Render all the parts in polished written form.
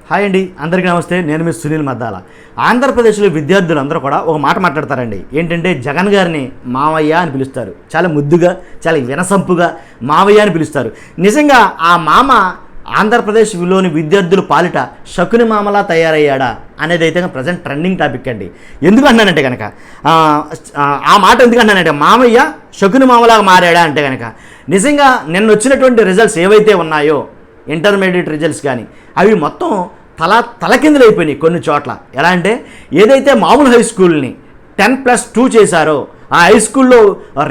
Hi అండి, అందరికీ నమస్తే. నేను మీ సునీల్ మద్దాల. ఆంధ్రప్రదేశ్లో విద్యార్థులందరూ కూడా ఒక మాట మాట్లాడతారండి. ఏంటంటే జగన్ గారిని మావయ్య అని పిలుస్తారు. చాలా ముద్దుగా, చాలా వినసంపుగా మావయ్య అని పిలుస్తారు. నిజంగా ఆ మామ ఆంధ్రప్రదేశ్లోని విద్యార్థుల పాలిట శకుని మామలా తయారయ్యాడా అనేది అయితే ప్రజెంట్ ట్రెండింగ్ టాపిక్ అండి. ఎందుకు అన్నానంటే కనుక ఆ మాట ఎందుకు అన్నానంటే మామయ్య శకుని మామలాగా మారాడా అంటే కనుక నిజంగా నిన్న వచ్చినటువంటి రిజల్ట్స్ ఏవైతే ఉన్నాయో ఇంటర్మీడియట్ రిజల్ట్స్ కానీ అవి మొత్తం తలకిందులైపోయినాయి కొన్ని చోట్ల. ఎలా అంటే ఏదైతే మామూలు హై స్కూల్ని 10+2 చేశారో ఆ హై స్కూల్లో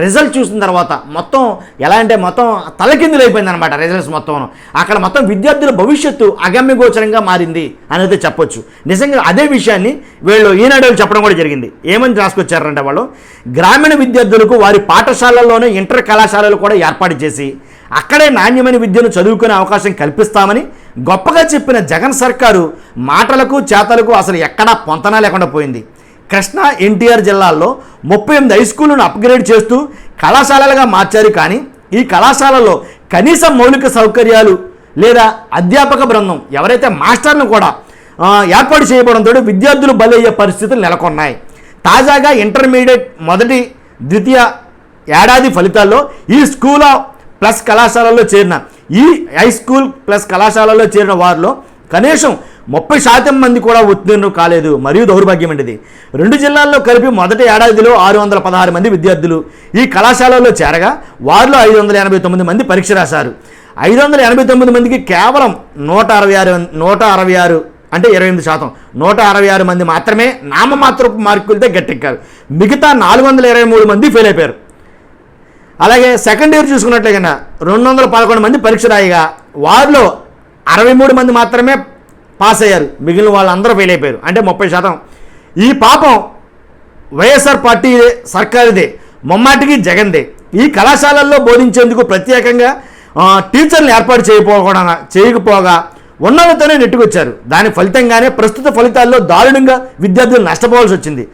రిజల్ట్ చూసిన తర్వాత మొత్తం ఎలా అంటే మొత్తం తలకిందులైపోయింది అనమాట రిజల్ట్స్ మొత్తం. అక్కడ మొత్తం విద్యార్థుల భవిష్యత్తు అగమ్యగోచరంగా మారింది అనేది చెప్పొచ్చు. నిజంగా అదే విషయాన్ని వీళ్ళు ఈనాడు చెప్పడం కూడా జరిగింది. ఏమని రాసుకొచ్చారంటే వాళ్ళు గ్రామీణ విద్యార్థులకు వారి పాఠశాలల్లోనే ఇంటర్ కళాశాలలు కూడా ఏర్పాటు చేసి అక్కడే నాణ్యమైన విద్యను చదువుకునే అవకాశం కల్పిస్తామని గొప్పగా చెప్పిన జగన్ సర్కారు మాటలకు చేతలకు అసలు ఎక్కడా పొంతనా లేకుండా పోయింది. కృష్ణా ఎన్టీఆర్ జిల్లాల్లో 38 హై స్కూళ్లను అప్గ్రేడ్ చేస్తూ కళాశాలలుగా మార్చారు. కానీ ఈ కళాశాలలో కనీస మౌలిక సౌకర్యాలు లేదా అధ్యాపక బృందం ఎవరైతే మాస్టర్ను కూడా ఏర్పాటు చేయబడంతో విద్యార్థులు బలయ్యే పరిస్థితులు నెలకొన్నాయి. తాజాగా ఇంటర్మీడియట్ మొదటి ద్వితీయ ఏడాది ఫలితాల్లో ఈ స్కూల్ ప్లస్ కళాశాలలో చేరిన ఈ హై స్కూల్ ప్లస్ కళాశాలలో చేరిన వారిలో కనీసం 30% మంది కూడా ఉత్తీర్ణులు కాలేదు. మరియు దౌర్భాగ్యం అండి. 2 జిల్లాల్లో కలిపి మొదటి ఏడాదిలో 616 మంది విద్యార్థులు ఈ కళాశాలలో చేరగా వారిలో 589 మంది పరీక్ష రాశారు. 589 మందికి కేవలం 166 అంటే 28%, 166 మంది మాత్రమే నామమాత్రపు మార్కులతో గట్టెక్కారు. మిగతా 423 మంది ఫెయిల్ అయిపోయారు. అలాగే సెకండ్ ఇయర్ చూసుకున్నట్లయితే 211 మంది పరీక్ష రాయగా వారిలో 63 మంది మాత్రమే పాస్ అయ్యారు. మిగిలిన వాళ్ళందరూ ఫెయిల్ అయిపోయారు, అంటే 30%. ఈ పాపం వైఎస్ఆర్ పార్టీ సర్కారుదే, ముమ్మాటికి జగన్దే. ఈ కళాశాలల్లో బోధించేందుకు ప్రత్యేకంగా టీచర్లు ఏర్పాటు చేయకపోగా ఉన్నతనే నెట్టుకొచ్చారు. దాని ఫలితంగానే ప్రస్తుత ఫలితాల్లో దారుణంగా విద్యార్థులు నష్టపోవాల్సి వచ్చింది.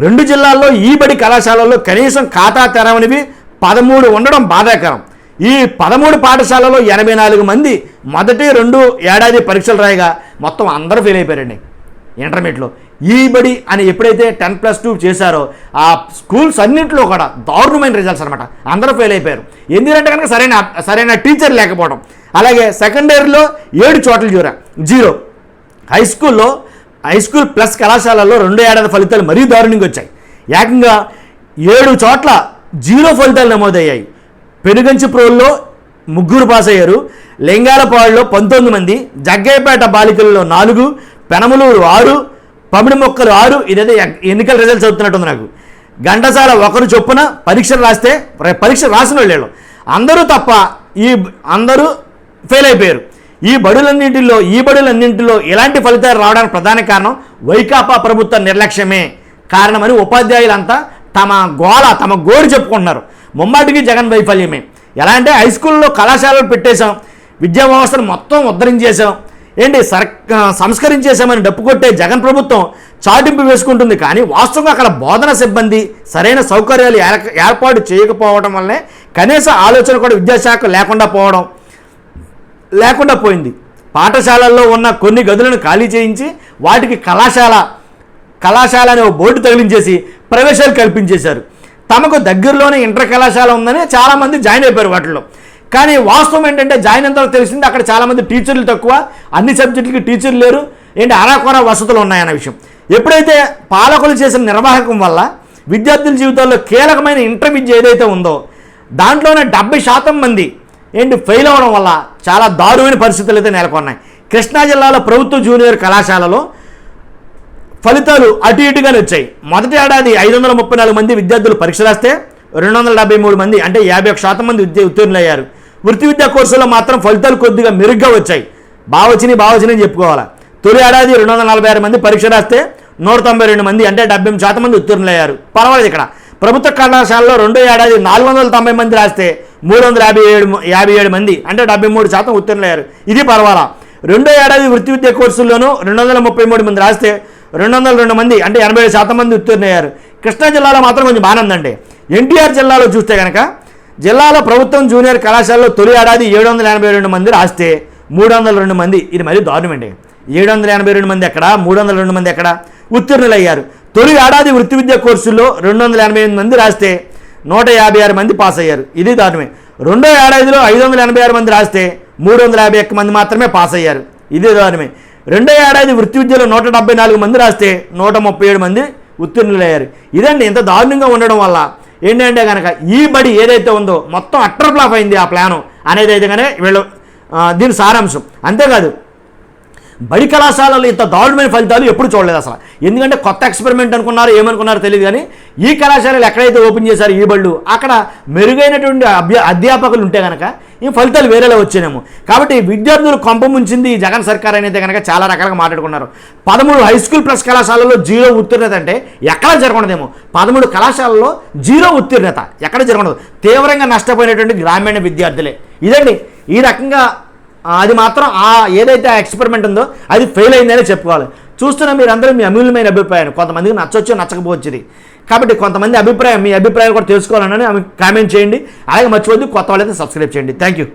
2 జిల్లాల్లో ఈ బడి కళాశాలల్లో కనీసం ఖాతా తెరవనివి 13 ఉండడం బాధాకరం. ఈ 13 పాఠశాలలో 84 మంది మొదటి 2 ఏడాది పరీక్షలు రాయగా మొత్తం అందరూ ఫెయిల్ అయిపోయారండి ఇంటర్మీడియట్లో. ఈ బడి అని ఎప్పుడైతే 10+2 చేశారో ఆ స్కూల్స్ అన్నింటిలో కూడా దారుణమైన రిజల్ట్స్ అనమాట. అందరూ ఫెయిల్ అయిపోయారు. ఎందుకంటే కనుక సరైన టీచర్ లేకపోవడం. అలాగే సెకండ్ ఇయర్లో 7 చోట్ల 0. హై స్కూల్ ప్లస్ కళాశాలలో 2 ఏడాది ఫలితాలు మరీ దారుణంగా వచ్చాయి. ఏకంగా 7 చోట్ల 0 ఫలితాలు నమోదయ్యాయి. పెనుగంచిప్రోల్లో 3 పాస్ అయ్యారు. లింగాలపాడులో 19 మంది, జగ్గయ్యపేట బాలికలలో 4, పెనమలూరు 6, పమిడి మొక్కలు 6. ఇదైతే ఎన్నికల రిజల్ట్స్ అవుతున్నట్టుంది నాకు. ఘంటసాల 1 చొప్పున పరీక్ష రాసిన వాళ్ళు అందరూ తప్ప అందరూ ఫెయిల్ అయిపోయారు. ఈ బడులన్నింటిలో ఇలాంటి ఫలితాలు రావడానికి ప్రధాన కారణం వైకాపా ప్రభుత్వ నిర్లక్ష్యమే కారణమని ఉపాధ్యాయులంతా తమ గోడు చెప్పుకుంటున్నారు. ముమ్మాటికి జగన్ వైఫల్యమే. ఎలా అంటే హై స్కూల్లో కళాశాలలు పెట్టేశాం, విద్యా వ్యవస్థను మొత్తం ఉద్ధరించేశాం, సంస్కరించేశామని డప్పుకొట్టే జగన్ ప్రభుత్వం చాటింపు వేసుకుంటుంది. కానీ వాస్తవంగా అక్కడ బోధన సిబ్బంది సరైన సౌకర్యాలు ఏర్పాటు చేయకపోవడం వల్లే కనీస ఆలోచన కూడా విద్యాశాఖ లేకుండా పోయింది. పాఠశాలల్లో ఉన్న కొన్ని గదులను ఖాళీ చేయించి వాటికి కళాశాల అనే బోర్డు తగిలించేసి ప్రవేశాలు కల్పించేశారు. తమకు దగ్గరలోనే ఇంటర్ కళాశాల ఉందని చాలామంది జాయిన్ అయిపోయారు వాటిలో. కానీ వాస్తవం ఏంటంటే జాయిన్ అంతా తెలిసింది అక్కడ చాలామంది టీచర్లు తక్కువ, అన్ని సబ్జెక్టులకి టీచర్లు లేరు, అరాకొర వసతులు ఉన్నాయన్న విషయం. ఎప్పుడైతే పాలకులు చేసిన నిర్వాహకం వల్ల విద్యార్థుల జీవితాల్లో కీలకమైన ఇంటర్ విద్య ఏదైతే ఉందో దాంట్లోనే 70% మంది ఫెయిల్ అవ్వడం వల్ల చాలా దారుణమైన పరిస్థితులు అయితే నెలకొన్నాయి. కృష్ణా జిల్లాలో ప్రభుత్వ జూనియర్ కళాశాలలో ఫలితాలు అటు ఇటుగానే వచ్చాయి. మొదటి ఏడాది 534 మంది విద్యార్థులు పరీక్ష రాస్తే 273 మంది అంటే 51% మంది ఉత్తీర్ణులయ్యారు. వృత్తి విద్యా కోర్సుల్లో మాత్రం ఫలితాలు కొద్దిగా మెరుగ్గా వచ్చాయి. బావచ్చిని చెప్పుకోవాలి. తొలి ఏడాది 246 మంది పరీక్ష రాస్తే 192 మంది అంటే 70% మంది ఉత్తీర్ణులయ్యారు. పర్వాలేదు. ఇక్కడ ప్రభుత్వ కళాశాలలో 2వ ఏడాది 490 మంది రాస్తే 357 మంది అంటే 73% ఉత్తీర్ణులయ్యారు. ఇది పర్వాలా. 2వ ఏడాది వృత్తి విద్యా కోర్సుల్లోనూ 233 మంది రాస్తే 202 మంది అంటే 87% మంది ఉత్తీర్ణయ్యారు. కృష్ణా జిల్లాలో మాత్రం కొంచెం బాగానే ఉందండి. ఎన్టీఆర్ జిల్లాలో చూస్తే కనుక జిల్లాలో ప్రభుత్వం జూనియర్ కళాశాలలో తొలి ఏడాది 782 మంది రాస్తే 302 మంది. ఇది మరీ దారుణమండి. 782 మంది ఎక్కడ, 302 మంది ఎక్కడ ఉత్తీర్ణులయ్యారు. తొలి ఏడాది వృత్తి విద్యా కోర్సుల్లో 288 మంది రాస్తే 156 మంది పాస్ అయ్యారు. ఇది దారుణమే. రెండో ఏడాదిలో 586 మంది రాస్తే 351 మంది మాత్రమే పాస్ అయ్యారు. ఇది దారుణమే. రెండో ఏడాది వృత్తి విద్యలో 174 మంది రాస్తే 137 మంది ఉత్తీర్ణులయ్యారు. ఇదండి ఇంత దారుణంగా ఉండడం వల్ల ఏంటంటే కనుక ఈ బడి ఏదైతే ఉందో మొత్తం అట్టర్ ఫ్లాప్ అయింది ఆ ప్లాను అనేది అయితే కనుక వీళ్ళు దీని సారాంశం. అంతేకాదు బడి కళాశాలలో ఇంత దారుణమైన ఫలితాలు ఎప్పుడు చూడలేదు అసలు. ఎందుకంటే కొత్త ఎక్స్పెరిమెంట్ అనుకున్నారు, ఏమనుకున్నారో తెలియదు. కానీ ఈ కళాశాలలు ఎక్కడైతే ఓపెన్ చేశారు ఈ బళ్ళు అక్కడ మెరుగైనటువంటి అధ్యాపకులు ఉంటే కనుక ఈ ఫలితాలు వేరేలా వచ్చేనేమో. కాబట్టి విద్యార్థులు కొంప ముంచింది ఈ జగన్ సర్కార్ అనేది కనుక చాలా రకాలుగా మాట్లాడుకున్నారు. 13 హై స్కూల్ ప్లస్ కళాశాలలో 0 ఉత్తీర్ణత అంటే ఎక్కడ జరగకూడదేమో. 13 కళాశాలలో 0 ఉత్తీర్ణత ఎక్కడ జరగకూడదు. తీవ్రంగా నష్టపోయినటువంటి గ్రామీణ విద్యార్థులే. ఇదండి ఈ రకంగా అది మాత్రం ఏదైతే ఆ ఎక్స్పెరిమెంట్ ఉందో అది ఫెయిల్ అయిందనే చెప్పుకోవాలి. చూస్తున్న మీరందరూ మీ అమూల్యమైన అభిప్రాయం కొంతమందికి నచ్చొచ్చు నచ్చకపోవచ్చు. కాబట్టి కొంతమంది మీ అభిప్రాయాలు కూడా తెలుసుకోవాలని కామెంట్ చేయండి. అలాగే మర్చిపోద్దు కొత్త వాళ్ళైతే సబ్స్క్రైబ్ చేయండి. Thank you.